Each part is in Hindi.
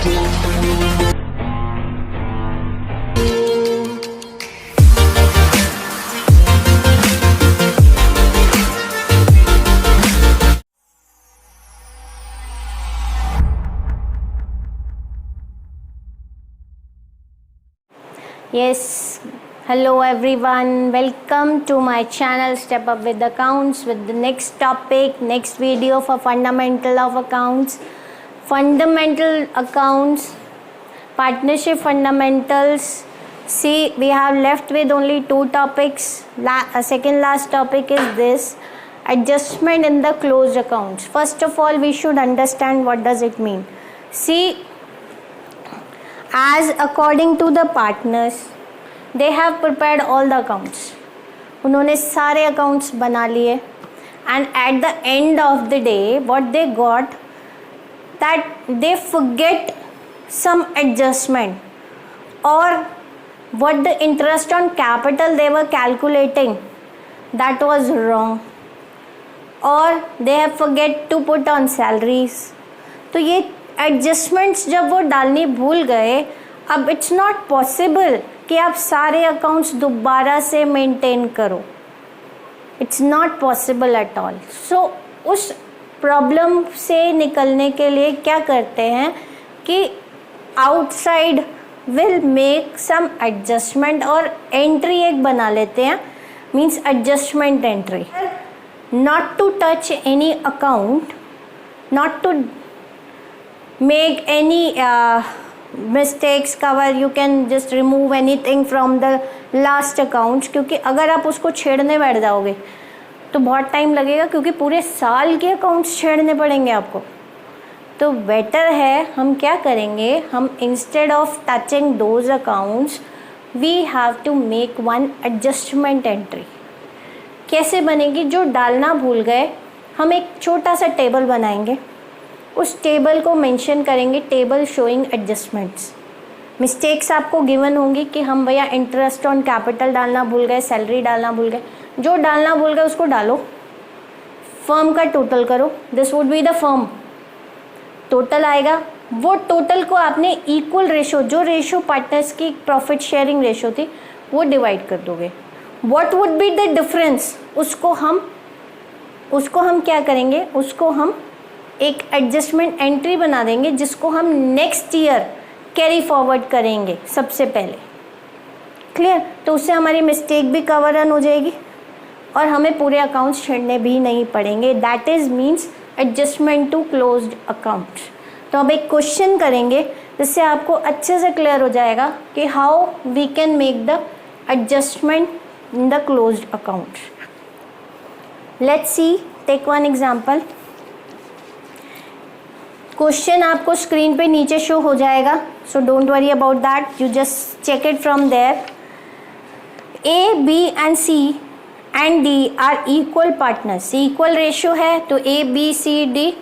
Yes, hello everyone, welcome to my channel Step Up with Accounts with the next topic, next video for fundamental of accounts, fundamental accounts, partnership fundamentals. See, we have left with only two topics. Second last topic is this, adjustment in the closed accounts. First of all, we should understand what does it mean. See, as according to the partners, they have prepared all the accounts. उन्होंने सारे accounts बना लिए and at the end of the day what they got, that they forget some adjustment or what the interest on capital they were calculating, that was wrong, or they have forget to put on salaries. तो ये एडजस्टमेंट्स जब वो डालनी भूल गए, अब इट्स नॉट पॉसिबल कि आप सारे अकाउंट्स दोबारा से मेंटेन करो. It's not possible at all. So उस प्रॉब्लम से निकलने के लिए क्या करते हैं कि outside will make some adjustment और एंट्री एक बना लेते हैं, means adjustment entry. Not to touch any account, not to make any mistakes cover, you can just remove anything from the last accounts. क्योंकि अगर आप उसको छेड़ने बैठ जाओगे तो बहुत टाइम लगेगा, क्योंकि पूरे साल के अकाउंट्स छेड़ने पड़ेंगे आपको. तो बेटर है हम क्या करेंगे, हम instead of touching those accounts we have to make one adjustment entry. कैसे बनेगी, जो डालना भूल गए हम एक छोटा सा टेबल बनाएंगे, उस टेबल को मेंशन करेंगे, टेबल शोइंग एडजस्टमेंट्स. मिस्टेक्स आपको गिवन होंगी कि हम भैया इंटरेस्ट ऑन कैपिटल डालना भूल गए, सैलरी डालना भूल गए. जो डालना भूल गए उसको डालो, फर्म का टोटल करो, this would be the firm. Total आएगा, वो टोटल को आपने इक्वल रेशो, जो रेशो पार्टनर्स की प्रॉफिट शेयरिंग रेशो थी वो डिवाइड कर दोगे. What would be the difference, उसको हम क्या करेंगे, उसको हम एक एडजस्टमेंट एंट्री बना देंगे जिसको हम नेक्स्ट ईयर कैरी फॉरवर्ड करेंगे सबसे पहले. क्लियर. तो उससे हमारी मिस्टेक भी कवर अन हो जाएगी और हमें पूरे अकाउंट्स छेड़ने भी नहीं पड़ेंगे. That is means adjustment to closed account. तो अब एक क्वेश्चन करेंगे जिससे आपको अच्छे से क्लियर हो जाएगा कि how we can make the adjustment in the closed account. Let's see, take one example. Question आपको स्क्रीन पे नीचे शो हो जाएगा, so don't worry about that, you just check it from there. A, b and c and d are equal partners. Equal ratio है तो a, b, c, d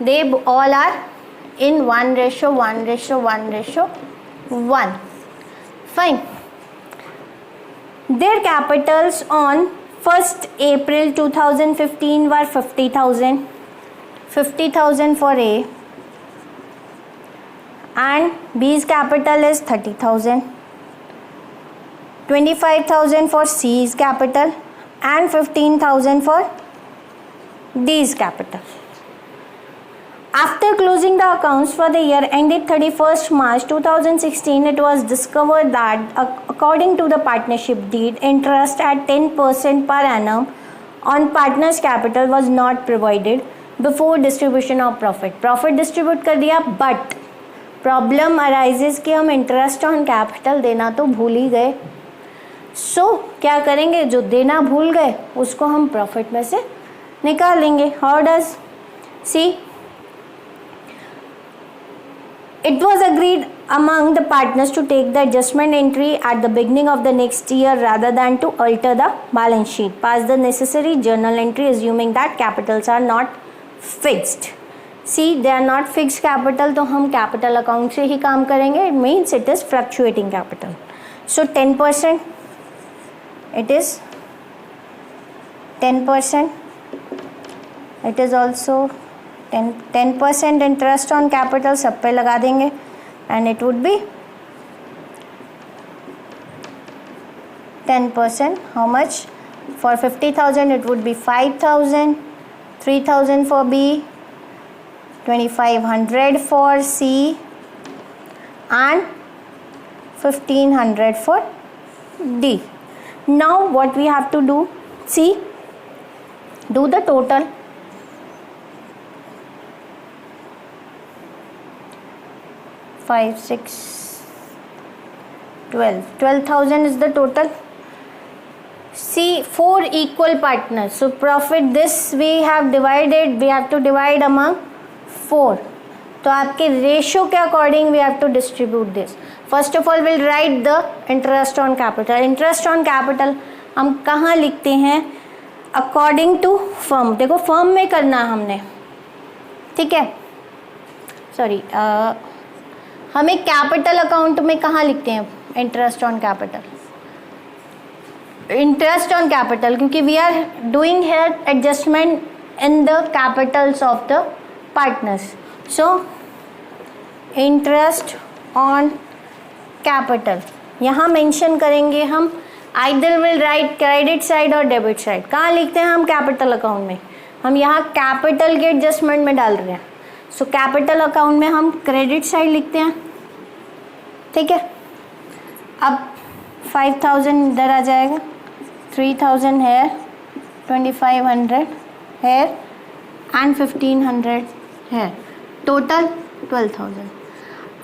they all are in 1:1:1:1. Fine. Their capitals on 1st April 2015 were 50,000. 50,000 for A and B's capital is 30,000. 25,000 for C's capital and 15,000 for D's capital. After closing the accounts for the year ended 31st March 2016, it was discovered that according to the partnership deed, interest at 10% per annum on partners' capital was not provided before distribution of profit. Profit distribute कर दिया, but problem arises कि हम interest on capital देना तो भूल ही गए. So क्या करेंगे, जो देना भूल गए उसको हम profit में से निकाल लेंगे. How does? See, it was agreed among the partners to take the adjustment entry at the beginning of the next year rather than to alter the balance sheet. Pass the necessary journal entry assuming that capitals are not fixed. See, they are not fixed capital, तो हम capital account से ही काम करेंगे. It means it is fluctuating capital. So 10%, it is 10%. It is also 10% interest on capital सब पे लगा देंगे. and it would be 10%. How much? For 50,000 it would be 5,000, 3,000 for B, 2,500 for C, and 1,500 for D. Now what we have to do, see, do the total. 5, 6, 12. 12,000 is the total. See, 4 equal partners. So profit, this we have divided, we have to divide among 4. तो आपके रेशियो के according we have to distribute this. First of all will write the interest on capital. Interest on capital हम कहाँ लिखते हैं? According to firm. देखो फर्म में करना है हमने, ठीक है. सॉरी, हमें कैपिटल अकाउंट में कहाँ लिखते हैं interest on capital? Interest on capital, क्योंकि we are doing here adjustment in the capitals of the partners. So interest on capital यहाँ मेंशन करेंगे हम. Either will write credit side or debit side. कहाँ लिखते हैं हम? कैपिटल अकाउंट में. हम यहाँ कैपिटल के एडजस्टमेंट में डाल रहे हैं. सो कैपिटल अकाउंट में हम क्रेडिट साइड लिखते हैं, ठीक है. अब 5,000 इधर आ जाएगा, 3,000 है, 2,500 है एंड 1,500 है. टोटल 12,000.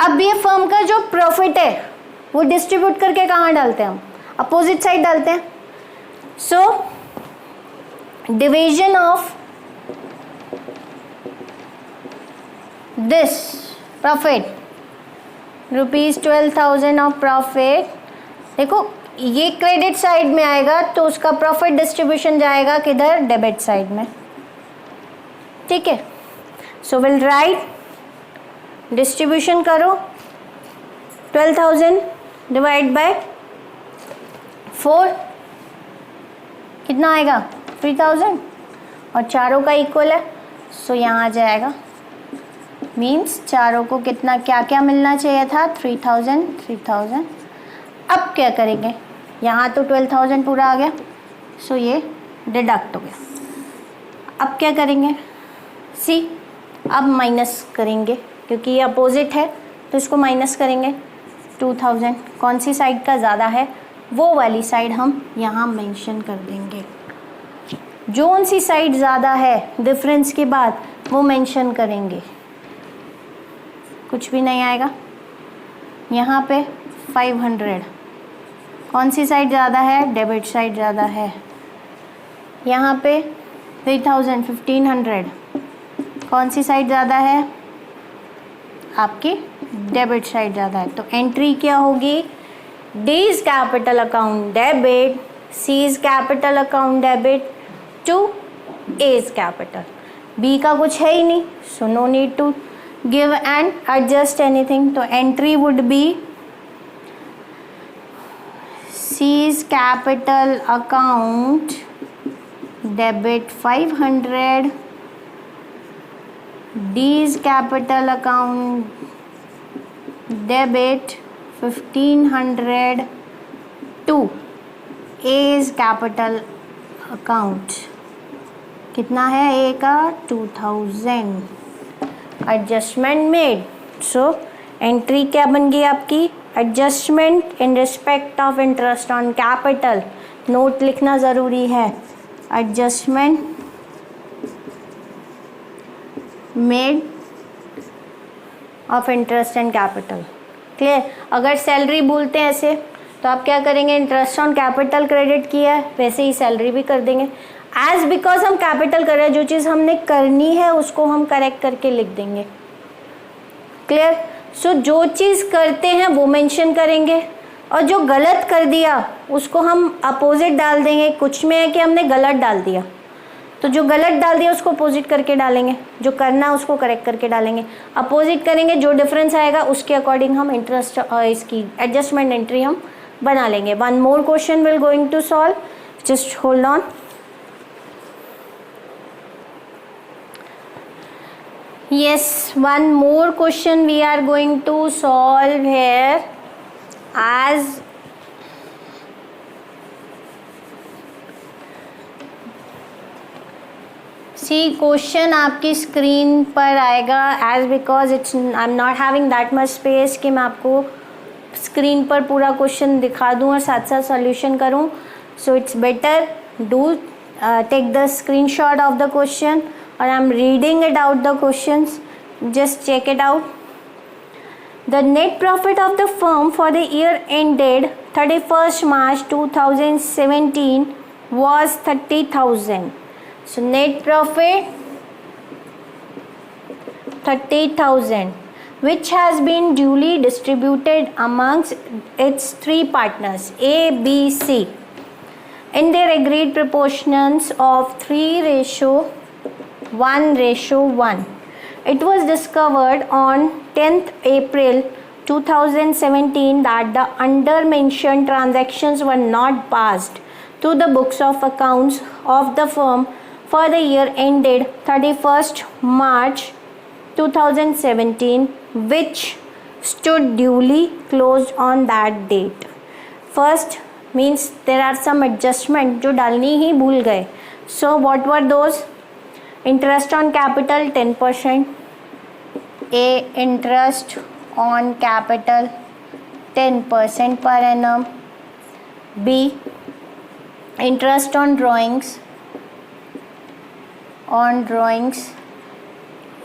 अब ये फर्म का जो प्रॉफिट है वो डिस्ट्रीब्यूट करके कहाँ डालते हैं हम? अपोजिट साइड डालते हैं. So division of this profit, ₹12,000 of profit. देखो ये क्रेडिट साइड में आएगा तो उसका प्रॉफिट डिस्ट्रीब्यूशन जाएगा किधर? डेबिट साइड में, ठीक है. सो विल राइट, डिस्ट्रीब्यूशन करो, 12,000 डिवाइड बाय 4 कितना आएगा? 3,000. और चारों का इक्वल है, सो यहाँ आ जाएगा. मीन्स चारों को कितना क्या क्या मिलना चाहिए था? 3,000, 3,000. अब क्या करेंगे? यहाँ तो 12,000 पूरा आ गया, सो ये डिडक्ट हो गया. अब क्या करेंगे? सी, अब माइनस करेंगे क्योंकि ये अपोजिट है तो इसको माइनस करेंगे. 2,000 कौन सी साइड का ज़्यादा है वो वाली साइड हम यहाँ मेंशन कर देंगे. जोन सी साइड ज़्यादा है डिफरेंस के बाद वो मेंशन करेंगे. कुछ भी नहीं आएगा. यहाँ पे 500 कौन सी साइड ज़्यादा है? डेबिट साइड ज़्यादा है. यहाँ पे 3,000, 1,500 कौन सी साइड ज़्यादा है? आपकी डेबिट साइड ज़्यादा है. तो एंट्री क्या होगी? D's capital account debit, C's capital account debit to A's capital. B का कुछ है ही नहीं, so no need to give and adjust anything. तो entry would be C's capital account debit 500, D's capital account debit 1,500 to A's capital account. कितना है A का? 2,000. Adjustment made. सो एंट्री क्या बन गई आपकी? Adjustment in respect of interest on capital. Note लिखना ज़रूरी है. Adjustment made of interest and capital. Clear? अगर सैलरी बोलते हैं ऐसे तो आप क्या करेंगे? इंटरेस्ट ऑन कैपिटल क्रेडिट किया है वैसे ही सैलरी भी कर देंगे. एज बिकॉज हम कैपिटल कर रहे हैं, जो चीज़ हमने करनी है उसको हम करेक्ट करके लिख देंगे. क्लियर? सो जो चीज़ करते हैं वो मेंशन करेंगे और जो गलत कर दिया उसको हम अपोजिट डाल देंगे. कुछ में है कि हमने गलत डाल दिया तो जो गलत डाल दिया उसको अपोजिट करके डालेंगे, जो करना है उसको करेक्ट करके डालेंगे. अपोजिट करेंगे, जो डिफरेंस आएगा उसके अकॉर्डिंग हम इंटरेस्ट इसकी एडजस्टमेंट एंट्री हम बना लेंगे. One more question will going to solve, just hold on. Yes, one more question we are going to solve here. As see, question आपकी स्क्रीन पर आएगा as because it's I am not having that much space कि मैं आपको स्क्रीन पर पूरा क्वेश्चन दिखा दूँ और साथ साथ सॉल्यूशन करूँ. So it's better to take the screenshot of the question और I am reading it out the questions. Just check it out. The net profit of the firm for the year ended 31st March 2017 was 30,000. So net profit 30,000, which has been duly distributed amongst its three partners A, B, C in their agreed proportions of 3:1:1. It was discovered on 10th April 2017 that the under-mentioned transactions were not passed to the books of accounts of the firm for the year ended 31st March 2017, which stood duly closed on that date. First means there are some adjustment जो डालनी ही भूल गए. So what were those? Interest on capital 10%. A, interest on capital 10% per annum. B, interest on drawings.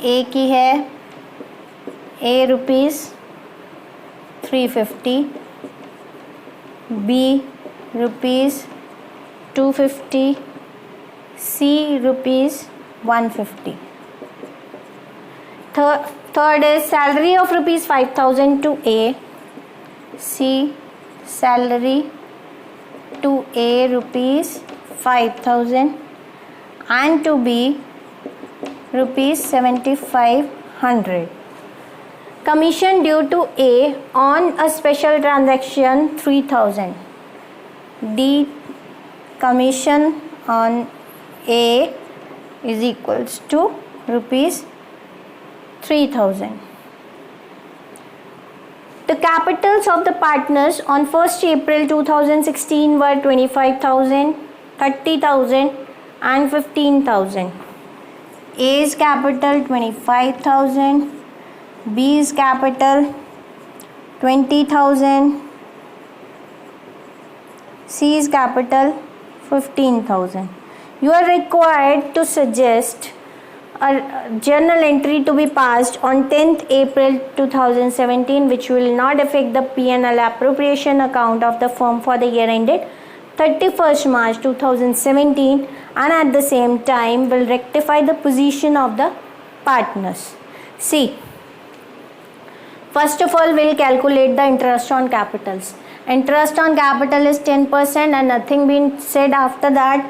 A की है A rupees 350, B rupees 250, C rupees 150. Third is salary of rupees 5,000 to A. C, salary to A rupees 5,000 and to B rupees 7,500. Commission due to A on a special transaction 3,000. D, commission on A is equals to rupees 3,000. The capitals of the partners on 1st April 2016 were 25,000, 30,000 and 15,000. A's capital 25,000, B's capital 20,000, C's capital 15,000. You are required to suggest a journal entry to be passed on 10th April 2017 which will not affect the P&L appropriation account of the firm for the year ended 31st March 2017 and at the same time will rectify the position of the partners. See, first of all we'll calculate the interest on capitals. Interest on capital is 10% and nothing been said after that.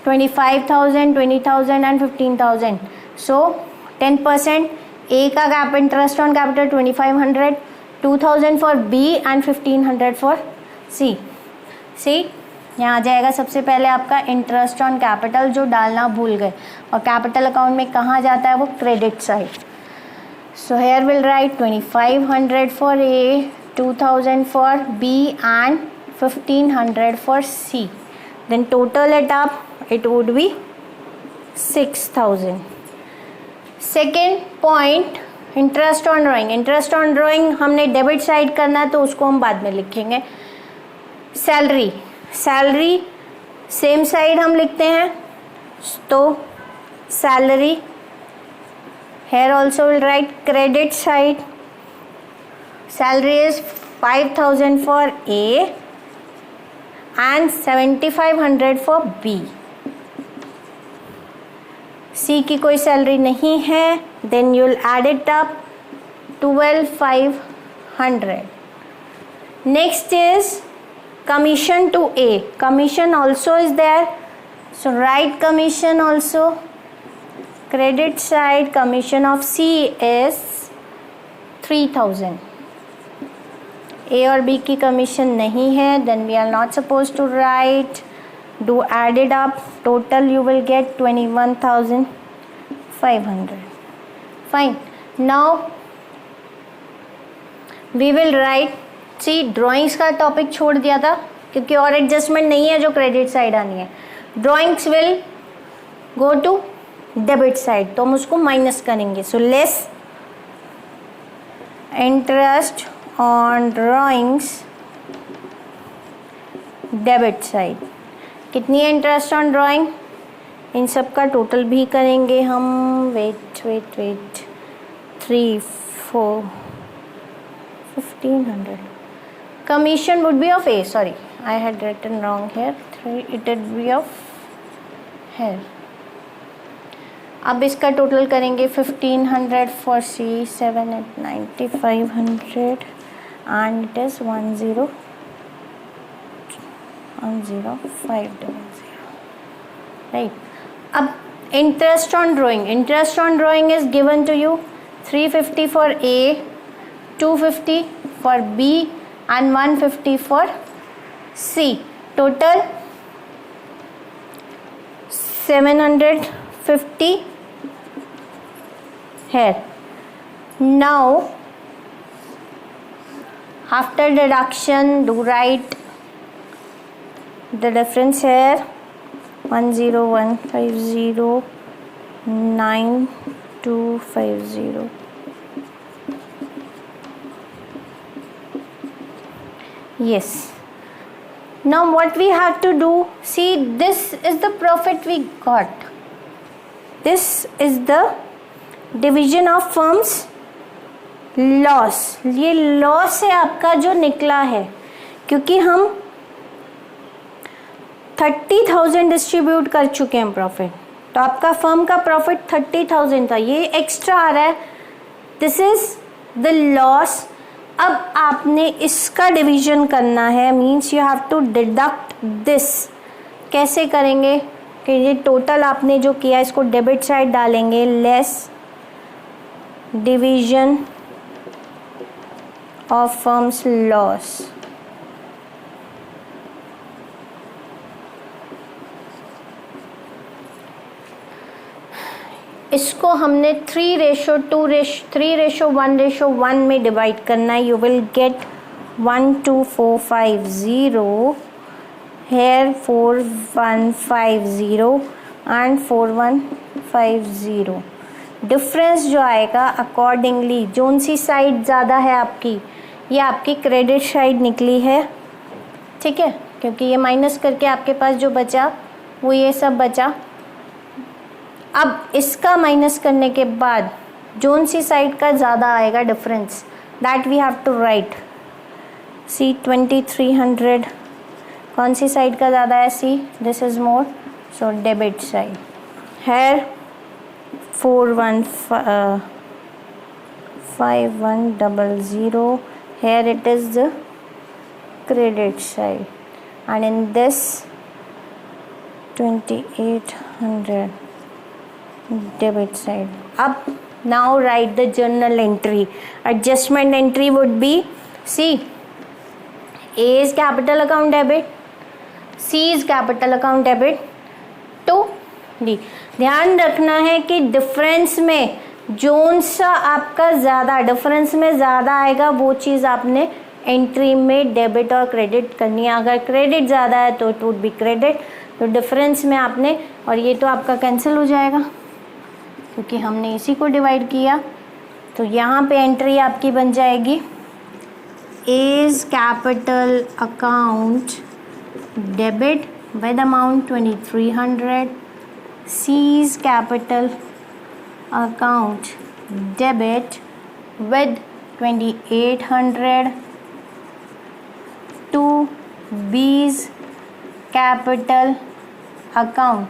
25,000, 20,000 and 15,000. So 10%. A का interest on capital 2,500, 2,000 for B and 1,500 for C. See, यहाँ आ जाएगा सबसे पहले आपका इंटरेस्ट ऑन कैपिटल जो डालना भूल गए और कैपिटल अकाउंट में कहाँ जाता है वो credit side. So here will write 2,500 for A, 2,000 for B and 1,500 for C. Then total it up, it would be 6,000. Second point, interest on drawing. Interest on drawing हमने डेबिट साइड करना है तो उसको हम बाद में लिखेंगे. सैलरी, सैलरी सेम साइड हम लिखते हैं तो salary here also will write credit side. Salary is 5,000 for A and 7,500 for B. C की कोई सैलरी नहीं है, then you'll add it up 12,500. Next is commission to A. Commission also is there, so write commission also. Credit side commission of C is 3,000. A और B की कमीशन नहीं है, then we are not supposed to write. Do add it up, total you will get 21,500. Fine. Now we will write. C drawings का टॉपिक छोड़ दिया था क्योंकि और एडजस्टमेंट नहीं है जो क्रेडिट साइड आनी है. Drawings will go to debit side, तो हम उसको माइनस करेंगे. So less interest on drawings debit side. कितनी है इंटरेस्ट ऑन ड्राइंग? इन सब का टोटल भी करेंगे हम. Wait 3 4 1500. Commission would be of A. Sorry, I had written wrong here. 3 it would be of here. अब इसका टोटल करेंगे 1500 for C, 7 at 9500 and it is 10500. Right. अब interest on drawing is given to you 350 for A, 250 for B and 150 for C. Total 750 here. Now after deduction do write the difference here. 10150 9250. Yes. Now what we have to do, see this is the profit we got. This is the division of firms loss. ये लॉस है आपका जो निकला है क्योंकि हम 30,000 डिस्ट्रीब्यूट कर चुके हैं प्रॉफिट. तो आपका फर्म का प्रॉफिट 30,000 था, ये एक्स्ट्रा आ रहा है. This is the loss. अब आपने इसका डिवीजन करना है, means you have to deduct this. कैसे करेंगे कि ये टोटल आपने जो किया इसको डेबिट साइड डालेंगे. Less division of firms loss. इसको हमने 3:1:1 में डिवाइड करना है. You will get 12450 here 4150 and 4150. Difference जो आएगा अकॉर्डिंगली जोन सी साइड ज़्यादा है आपकी, ये आपकी क्रेडिट साइड निकली है. ठीक है, क्योंकि ये माइनस करके आपके पास जो बचा वो ये सब बचा. अब इसका माइनस करने के बाद जोन सी साइड का ज़्यादा आएगा difference. That we have to write. See 2300 कौन सी साइड का ज़्यादा है? See. This is more, so debit side. Here 5100 here it is the credit side and in this 2800 debit side. Up now write the journal entry. Adjustment entry would be C. A is capital account debit, C is capital account debit to D. ध्यान रखना है कि डिफरेंस में जोन सा आपका ज़्यादा डिफरेंस में ज़्यादा आएगा वो चीज़ आपने एंट्री में डेबिट और क्रेडिट करनी है. अगर क्रेडिट ज़्यादा है तो इट वुड बी क्रेडिट. तो डिफरेंस में आपने, और ये तो आपका कैंसिल हो जाएगा क्योंकि हमने इसी को डिवाइड किया. तो यहाँ पे एंट्री आपकी बन जाएगी as capital account debit with amount 2300, C's capital account debit with 2800 to B's capital account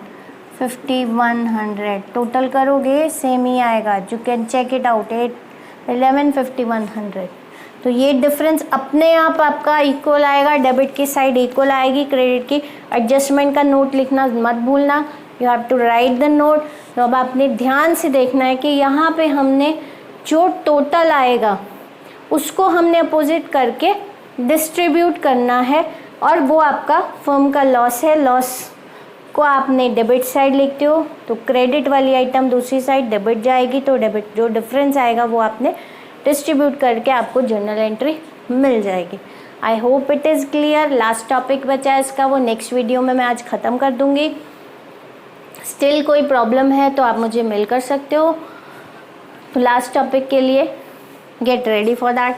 5100. Total करोगे सेम ही आएगा. You can check it out. 5100. तो ये डिफरेंस अपने आप आपका इक्वल आएगा. डेबिट की साइड इक्वल आएगी क्रेडिट की. एडजस्टमेंट का नोट लिखना मत भूलना. You have to write the note. तो अब आपने ध्यान से देखना है कि यहाँ पे हमने जो टोटल आएगा उसको हमने अपोजिट करके डिस्ट्रीब्यूट करना है और वो आपका फर्म का लॉस है. लॉस को आपने डेबिट साइड लिखते हो तो क्रेडिट वाली आइटम दूसरी साइड डेबिट जाएगी, तो डेबिट जो डिफरेंस आएगा वो आपने डिस्ट्रीब्यूट करके आपको जर्नल एंट्री मिल जाएगी। I hope it is clear. Last topic बचा है इसका, वो नेक्स्ट वीडियो में मैं आज ख़त्म कर दूँगी। स्टिल कोई प्रॉब्लम है तो आप मुझे मेल कर सकते हो। तो लास्ट टॉपिक के लिए गेट रेडी फॉर दैट।